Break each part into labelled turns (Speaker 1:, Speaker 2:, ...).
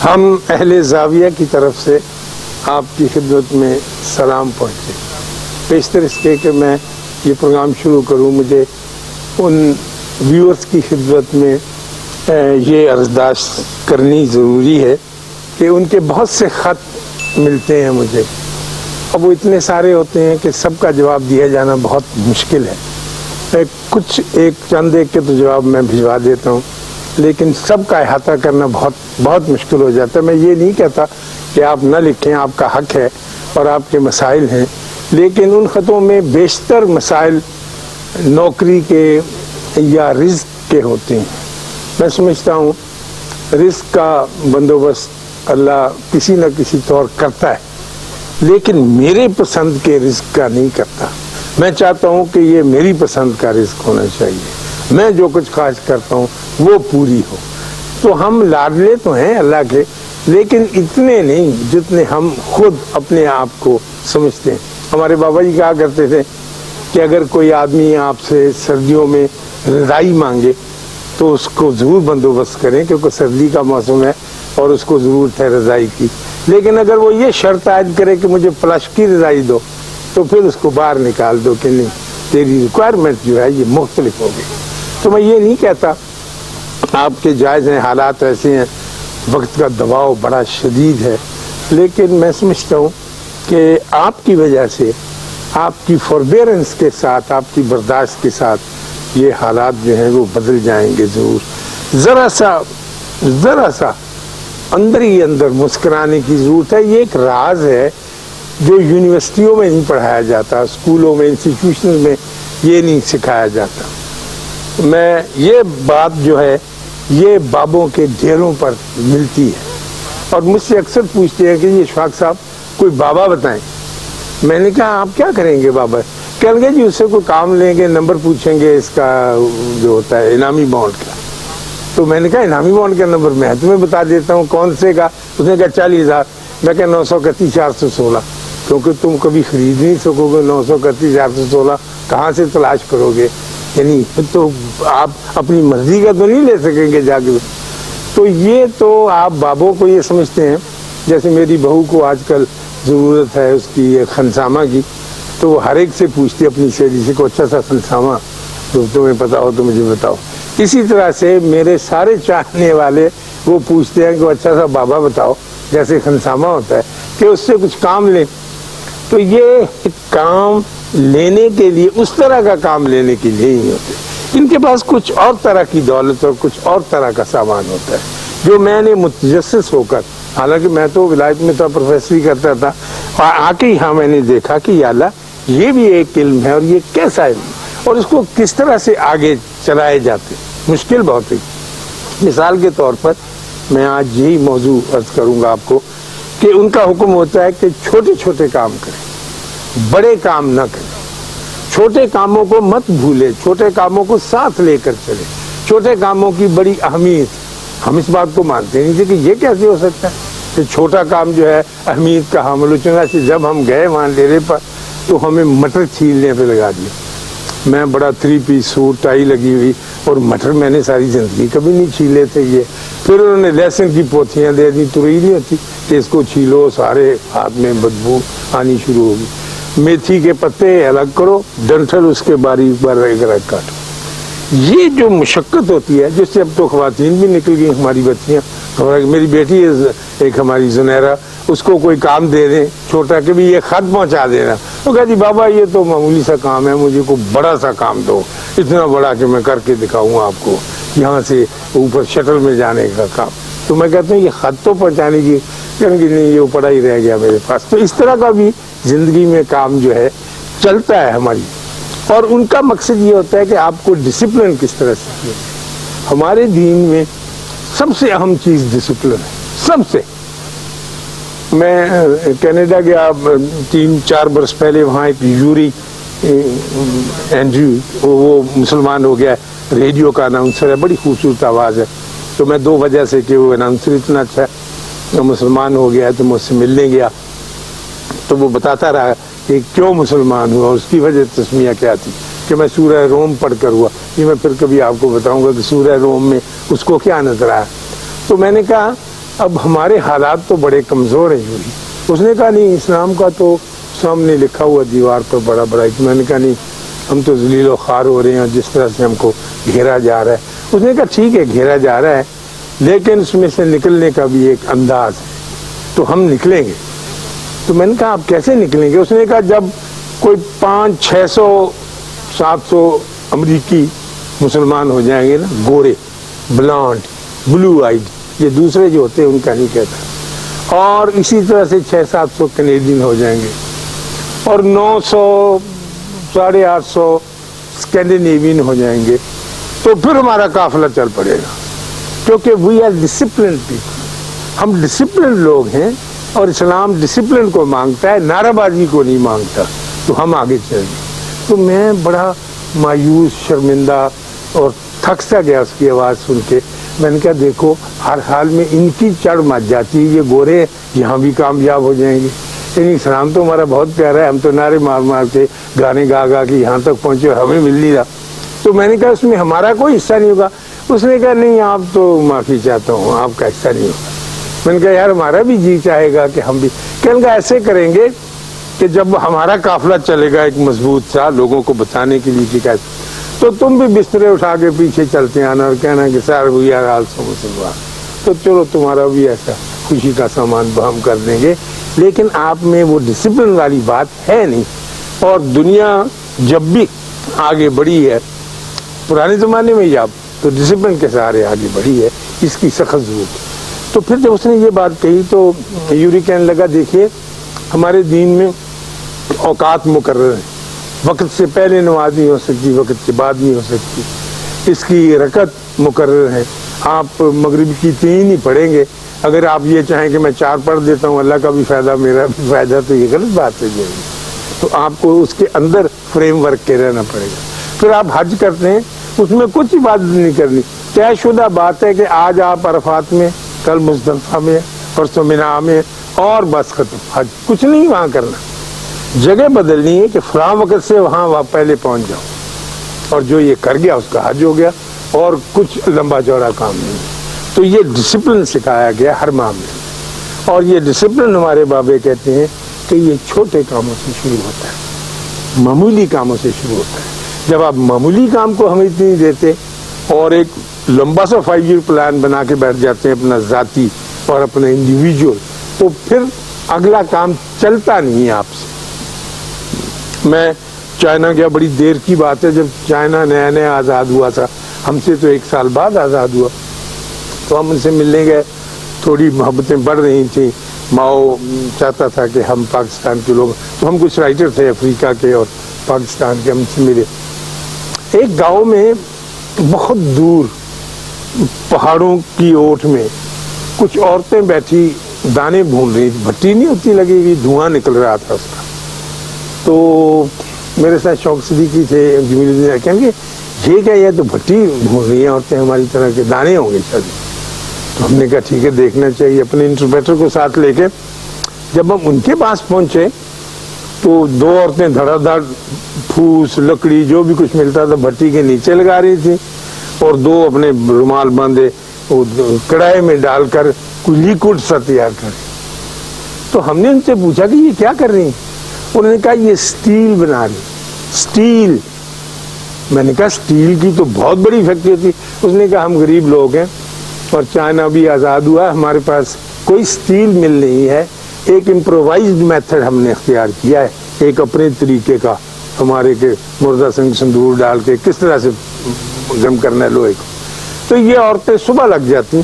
Speaker 1: ہم اہل زاویہ کی طرف سے آپ کی خدمت میں سلام پہنچے۔ پیشتر اس کے کہ میں یہ پروگرام شروع کروں، مجھے ان ویورز کی خدمت میں یہ عرضداشت کرنی ضروری ہے کہ ان کے بہت سے خط ملتے ہیں مجھے، اب وہ اتنے سارے ہوتے ہیں کہ سب کا جواب دیا جانا بہت مشکل ہے۔ کچھ چند ایک کے تو جواب میں بھجوا دیتا ہوں، لیکن سب کا احاطہ کرنا بہت مشکل ہو جاتا ہے۔ میں یہ نہیں کہتا کہ آپ نہ لکھیں، آپ کا حق ہے اور آپ کے مسائل ہیں، لیکن ان خطوں میں بیشتر مسائل نوکری کے یا رزق کے ہوتے ہیں۔ میں سمجھتا ہوں رزق کا بندوبست اللہ کسی نہ کسی طور کرتا ہے، لیکن میرے پسند کے رزق کا نہیں کرتا۔ میں چاہتا ہوں کہ یہ میری پسند کا رزق ہونا چاہیے، میں جو کچھ خواہش کرتا ہوں وہ پوری ہو۔ تو ہم لاڈلے تو ہیں اللہ کے، لیکن اتنے نہیں جتنے ہم خود اپنے آپ کو سمجھتے ہیں۔ ہمارے بابا جی کہا کرتے تھے کہ اگر کوئی آدمی آپ سے سردیوں میں رضائی مانگے تو اس کو ضرور بندوبست کریں، کیونکہ سردی کا موسم ہے اور اس کو ضرورت ہے رضائی کی، لیکن اگر وہ یہ شرط عائد کرے کہ مجھے فلاش کی رضائی دو تو پھر اس کو باہر نکال دو کہ نہیں، تیری ریکوائرمنٹ جو ہے یہ مختلف ہوگی۔ تو میں یہ نہیں کہتا، آپ کے جائز ہیں، حالات ایسے ہیں، وقت کا دباؤ بڑا شدید ہے، لیکن میں سمجھتا ہوں کہ آپ کی وجہ سے، آپ کی فوربیرنس کے ساتھ، آپ کی برداشت کے ساتھ یہ حالات جو ہیں وہ بدل جائیں گے ضرور۔ ذرا سا اندر ہی اندر مسکرانے کی ضرورت ہے۔ یہ ایک راز ہے جو یونیورسٹیوں میں نہیں پڑھایا جاتا، اسکولوں میں، انسٹیٹیوشن میں یہ نہیں سکھایا جاتا۔ میں یہ بات جو ہے یہ بابوں کے ڈھیروں پر ملتی ہے، اور مجھ سے اکثر پوچھتے ہیں کہ یہ اشفاق صاحب کوئی بابا بتائیں۔ میں نے کہا آپ کیا کریں گے بابا؟ کہیں گے جی اس سے کوئی کام لیں گے، نمبر پوچھیں گے اس کا جو ہوتا ہے انعامی بانڈ کا۔ تو میں نے کہا انعامی بانڈ کا نمبر میں تمہیں بتا دیتا ہوں کون سے کا۔ اس نے کہا 40,000۔ میں کہا 931,416، کیونکہ تم کبھی خرید نہیں سکو گے، 931,416 کہاں سے تلاش کرو گے؟ یعنی تو آپ اپنی مرضی کا تو نہیں لے سکیں گے جا کے۔ تو یہ تو آپ بابوں کو یہ سمجھتے ہیں، جیسے میری بہو کو آج کل ضرورت ہے اس کی خنسامہ کی، تو وہ ہر ایک سے پوچھتی ہے اپنی سہیلی سے، کوئی اچھا سا خنسامہ تو تمہیں پتا ہو تو مجھے بتاؤ۔ اسی طرح سے میرے سارے چاہنے والے وہ پوچھتے ہیں کہ اچھا سا بابا بتاؤ، جیسے خنسامہ ہوتا ہے، کہ اس سے کچھ کام لیں۔ تو یہ کام لینے کے لیے، اس طرح کا کام لینے کے لیے ہی ہوتے، ان کے پاس کچھ اور طرح کی دولت اور کچھ اور طرح کا سامان ہوتا ہے، جو میں نے متجسس ہو کر، حالانکہ میں تو ولایت میں تھا، پروفیسری کرتا تھا، اور آ کے یہاں میں نے دیکھا کہ یا اللہ یہ بھی ایک علم ہے، اور یہ کیسا علم ہے، اور اس کو کس طرح سے آگے چلائے جاتے، مشکل بہت ہے۔ مثال کے طور پر میں آج یہی موضوع عرض کروں گا آپ کو کہ ان کا حکم ہوتا ہے کہ چھوٹے چھوٹے کام کریں، بڑے کام نہ کریں، چھوٹے کاموں کو مت بھولے، چھوٹے کاموں کو ساتھ لے کر چلے، چھوٹے کاموں کی بڑی اہمیت۔ ہم اس بات کو مانتے نہیں تھے کہ یہ کیسے ہو سکتا ہے کہ چھوٹا کام جو ہے اہمیت کا حامل ہو۔ چنانچہ جب ہم گئے وہاں ڈیرے پر تو ہمیں مٹر چھیلنے پہ لگا دیا۔ میں بڑا 3 پیس سوٹ، ٹائی لگی ہوئی، اور مٹر میں نے ساری زندگی کبھی نہیں چھیلے تھے یہ۔ پھر انہوں نے لہسن کی پوتھیاں دے دی، ترئی نہیں ہوتی کہ اس کو چھیلو، سارے ہاتھ میں بدبو آنی شروع ہوگی۔ میتھی کے پتے الگ کرو، ڈنٹل اس کے باریک باریک کاٹو۔ یہ جو مشقت ہوتی ہے، جس سے اب تو خواتین بھی نکل گئی، ہماری بچیاں، میری بیٹی ہے ایک ہماری زنیرہ، اس کو کوئی کام دے دیں چھوٹا کہ بھی یہ خط پہنچا دینا، وہ کہا جی بابا یہ تو معمولی سا کام ہے، مجھے کو بڑا سا کام دو، اتنا بڑا کہ میں کر کے دکھاؤں آپ کو، یہاں سے اوپر شٹل میں جانے کا کام۔ تو میں کہتا ہوں یہ خط تو پہنچانے کی، کہیں گے نہیں یہ پڑا ہی رہ گیا میرے پاس۔ تو اس طرح کا بھی زندگی میں کام جو ہے چلتا ہے ہماری، اور ان کا مقصد یہ ہوتا ہے کہ آپ کو ڈسپلن کس طرح سے کیا۔ ہمارے دین میں سب سے اہم چیز ڈسپلن ہے، سب سے۔ میں کینیڈا گیا 3-4 برس پہلے، وہاں ایک یوری اینڈریو، وہ مسلمان ہو گیا ہے، ریڈیو کا اناؤنسر ہے، بڑی خوبصورت آواز ہے۔ تو میں 2 وجہ سے کہ وہ اناؤنسر اتنا اچھا ہے، مسلمان ہو گیا ہے، تو مجھ سے ملنے گیا، تو وہ بتاتا رہا کہ کیوں مسلمان ہوا، اس کی وجہ تسمیہ کیا تھی، کہ میں سورہ روم پڑھ کر ہوا۔ یہ میں پھر کبھی آپ کو بتاؤں گا کہ سورہ روم میں اس کو کیا نظر آیا۔ تو میں نے کہا اب ہمارے حالات تو بڑے کمزور ہیں یوں ہی. اس نے کہا نہیں اسلام کا تو سامنے لکھا ہوا دیوار پر بڑا بڑا. میں نے کہا نہیں ہم تو ذلیل و خوار ہو رہے ہیں جس طرح سے ہم کو گھیرا جا رہا ہے. اس نے کہا ٹھیک ہے گھیرا جا رہا ہے لیکن اس میں سے نکلنے کا بھی ایک انداز ہے تو ہم نکلیں گے. تو میں نے کہا آپ کیسے نکلیں گے؟ اس نے کہا جب کوئی 500-600-700 امریکی مسلمان ہو جائیں گے نا, گورے, بلانڈ, بلو آئیڈ, یہ دوسرے جو ہوتے ہیں ان کا نہیں کہتا, اور اسی طرح سے 600-700 کینیڈین ہو جائیں گے اور 900-850 اسکینڈینیوین ہو جائیں گے تو پھر ہمارا قافلہ چل پڑے گا, کیونکہ وی آر ڈسپلنڈ پیپل. ہم ڈسپلنڈ لوگ ہیں اور اسلام ڈسپلن کو مانگتا ہے, نعرہ بازی کو نہیں مانگتا, تو ہم آگے چل گئے. تو میں بڑا مایوس, شرمندہ اور تھک سا گیا اس کی آواز سن کے. میں نے کہا دیکھو ہر حال میں ان کی چڑھ مچ جاتی ہے, یہ گورے یہاں بھی کامیاب ہو جائیں گے. یعنی اسلام تو ہمارا بہت پیارا ہے, ہم تو نعرے مار مار کے گانے گا گا کے یہاں تک پہنچے اور ہمیں مل نہیں رہا. تو میں نے کہا اس میں ہمارا کوئی حصہ نہیں ہوگا. اس نے کہا نہیں آپ تو معافی چاہتا ہوں, آپ کا حصہ نہیں ہوگا. میں نے کہا یار ہمارا بھی جی چاہے گا کہ ہم بھی. کہنے کا ایسے کریں گے کہ جب ہمارا قافلہ چلے گا ایک مضبوط سا لوگوں کو بتانے کے لیے کہ کیسے, تو تم بھی بسترے اٹھا کے پیچھے چلتے آنا اور کہنا کہ سر وی آر آلسو مسلمان, تو چلو تمہارا بھی ایسا خوشی کا سامان ہم کر دیں گے. لیکن آپ میں وہ ڈسپلن والی بات ہے نہیں. اور دنیا جب بھی آگے بڑھی ہے, پرانے زمانے میں ہی آپ تو ڈسپلن کے سہارے آگے بڑھی ہے, اس کی سخت ضرورت ہے. تو پھر جب اس نے یہ بات کہی تو یوری کہنے لگا دیکھیے ہمارے دین میں اوقات مقرر ہیں, وقت سے پہلے نماز نہیں ہو سکتی, وقت کے بعد نہیں ہو سکتی, اس کی رکعت مقرر ہے. آپ مغرب کی 3 ہی پڑھیں گے. اگر آپ یہ چاہیں کہ میں 4 پڑھ دیتا ہوں, اللہ کا بھی فائدہ میرا بھی فائدہ, تو یہ غلط بات ہے. تو آپ کو اس کے اندر فریم ورک کے رہنا پڑے گا. پھر آپ حج کرتے ہیں, اس میں کچھ عبادت نہیں کرنی, طے شدہ بات ہے کہ آج آپ عرفات میں, کل مزدلفہ میں, پرسوں منا میں, اور بس ختم. حج کچھ نہیں وہاں کرنا, جگہ بدلنی ہے کہ فلاں وقت سے وہاں پہلے پہنچ جاؤ, اور جو یہ کر گیا اس کا حج ہو گیا, اور کچھ لمبا چوڑا کام نہیں. تو یہ ڈسپلن سکھایا گیا ہر معاملے میں. اور یہ ڈسپلن ہمارے بابے کہتے ہیں کہ یہ چھوٹے کاموں سے شروع ہوتا ہے, معمولی کاموں سے شروع ہوتا ہے. جب آپ معمولی کام کو ہمیں اتنی دیتے اور ایک لمبا سا 5 ایئر پلان بنا کے بیٹھ جاتے ہیں اپنا ذاتی اور اپنا انڈیویجول, تو پھر اگلا کام چلتا نہیں ہے آپ سے. میں چائنا گیا, بڑی دیر کی بات ہے, جب چائنا نیا نیا آزاد ہوا تھا, ہم سے تو 1 سال بعد آزاد ہوا, تو ہم ان سے ملنے گئے, تھوڑی محبتیں بڑھ رہی تھیں. ماؤ چاہتا تھا کہ ہم پاکستان کے لوگ, تو ہم کچھ رائٹر تھے افریقہ کے اور پاکستان کے, ہم سے ملے. ایک گاؤں میں بہت دور پہاڑوں کی اوٹ میں کچھ عورتیں بیٹھی دانے بھون رہی تھی, بھٹی نہیں ہوتی لگی ہوئی, دھواں نکل رہا تھا اس کا. تو میرے ساتھ شوق صدیقی تھے, کہیں گے یہ کیا, یہ تو بھٹی بھون رہی ہیں عورتیں ہماری طرح کے, دانے ہوں گے شاید. تو ہم نے کہا ٹھیک ہے دیکھنا چاہیے. اپنے انٹرپریٹر کو ساتھ لے کے جب ہم ان کے پاس پہنچے تو 2 عورتیں دھڑا دھڑ پھوس لکڑی جو بھی کچھ ملتا تھا بھٹی کے نیچے لگا رہی تھی, اور 2 اپنے رومال باندھے کڑھائی میں ڈال کر کوئی لیکوڈ سا تیار کر. تو ہم نے ان سے پوچھا کہ یہ کیا کر رہی ہیں؟ انہوں نے کہا یہ اسٹیل بنا رہی. اسٹیل. میں نے کہا اسٹیل کی تو بہت بڑی فیکٹری ہوتی. اس نے کہا ہم غریب لوگ ہیں اور چائنا بھی آزاد ہوا, ہمارے پاس کوئی اسٹیل مل نہیں ہے, ایک امپرووائزڈ میتھڈ ہم نے اختیار کیا ہے, ایک اپنے طریقے کا, ہمارے کے مردہ سنگ سندور ڈال کے کس طرح سے گرم کرنا ہے لوہے کو. تو یہ عورتیں صبح لگ جاتی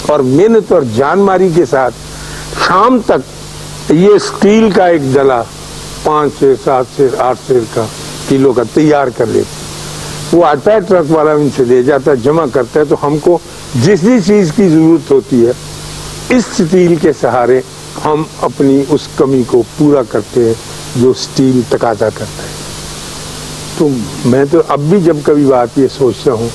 Speaker 1: اور محنت اور جان ماری کے ساتھ شام تک یہ اسٹیل کا ایک ڈلا 5 سے 7 سے 8 سے کا کلو کا تیار کر لیتے. وہ آتا ہے ٹرک والا ان سے لے جاتا ہے, جمع کرتا ہے. تو ہم کو جس بھی چیز کی ضرورت ہوتی ہے اس اسٹیل کے سہارے ہم اپنی اس کمی کو پورا کرتے ہیں جو اسٹیل تقاضا کرتا ہے. تو میں تو اب بھی جب کبھی بات یہ سوچتا ہوں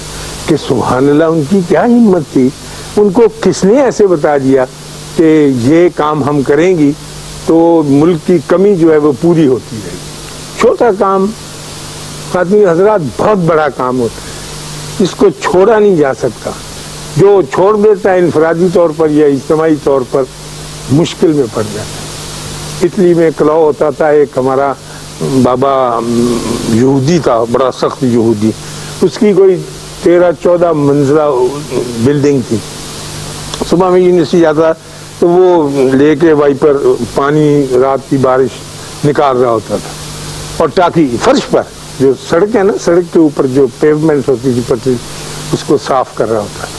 Speaker 1: کہ سبحان اللہ ان کی کیا ہمت تھی, ان کو کس نے ایسے بتا دیا کہ یہ کام ہم کریں گی تو ملک کی کمی جو ہے وہ پوری ہوتی رہے گی. چھوٹا کام خاتون حضرات بہت بڑا کام ہوتا ہے, اس کو چھوڑا نہیں جا سکتا. جو چھوڑ دیتا ہے انفرادی طور پر یا اجتماعی طور پر مشکل میں پڑ جاتا ہے۔ اٹلی میں کلاؤ ہوتا تھا، ایک ہمارا بابا یہودی تھا، بڑا سخت یہودی، اس کی کوئی 13-14 منزلہ بلڈنگ تھی۔ صبح میں یونیورسٹی جاتا تو وہ لے کے وائپر پانی رات کی بارش نکال رہا ہوتا تھا، اور ٹاکی فرش پر جو سڑک ہے نا، سڑک کے اوپر جو پیومنٹ ہوتی تھی پٹری، اس کو صاف کر رہا ہوتا تھا۔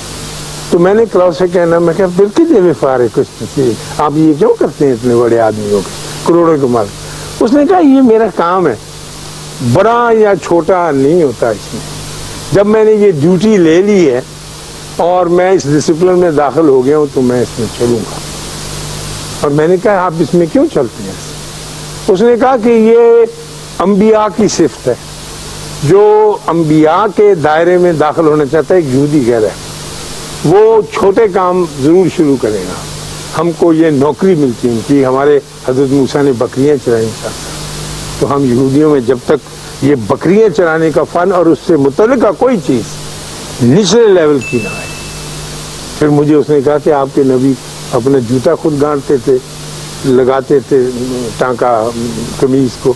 Speaker 1: تو میں نے کلاؤ سے کہنا، میں کہا بالکل دے فارے کچھ آپ یہ کیوں کرتے ہیں اتنے بڑے آدمیوں کے، کروڑوں کے مالک؟ اس نے کہا یہ میرا کام ہے، بڑا یا چھوٹا نہیں ہوتا اس میں، جب میں نے یہ ڈیوٹی لے لی ہے اور میں اس ڈسپلن میں داخل ہو گیا ہوں تو میں اس میں چلوں گا۔ اور میں نے کہا آپ اس میں کیوں چلتے ہیں؟ اس نے کہا کہ یہ انبیاء کی صفت ہے، جو انبیاء کے دائرے میں داخل ہونا چاہتا ہے، ایک یہودی کہہ رہا ہے، وہ چھوٹے کام ضرور شروع کرے گا۔ ہم کو یہ نوکری ملتی ہے کہ ہمارے حضرت موسیٰ نے بکریاں چرائیں، تو ہم یہودیوں میں جب تک یہ بکریاں چرانے کا فن اور اس سے متعلقہ کوئی چیز نچلے لیول کی نہ آئے۔ پھر مجھے اس نے کہا کہ آپ کے نبی اپنا جوتا خود گانٹتے تھے، لگاتے تھے ٹانکا قمیض کو،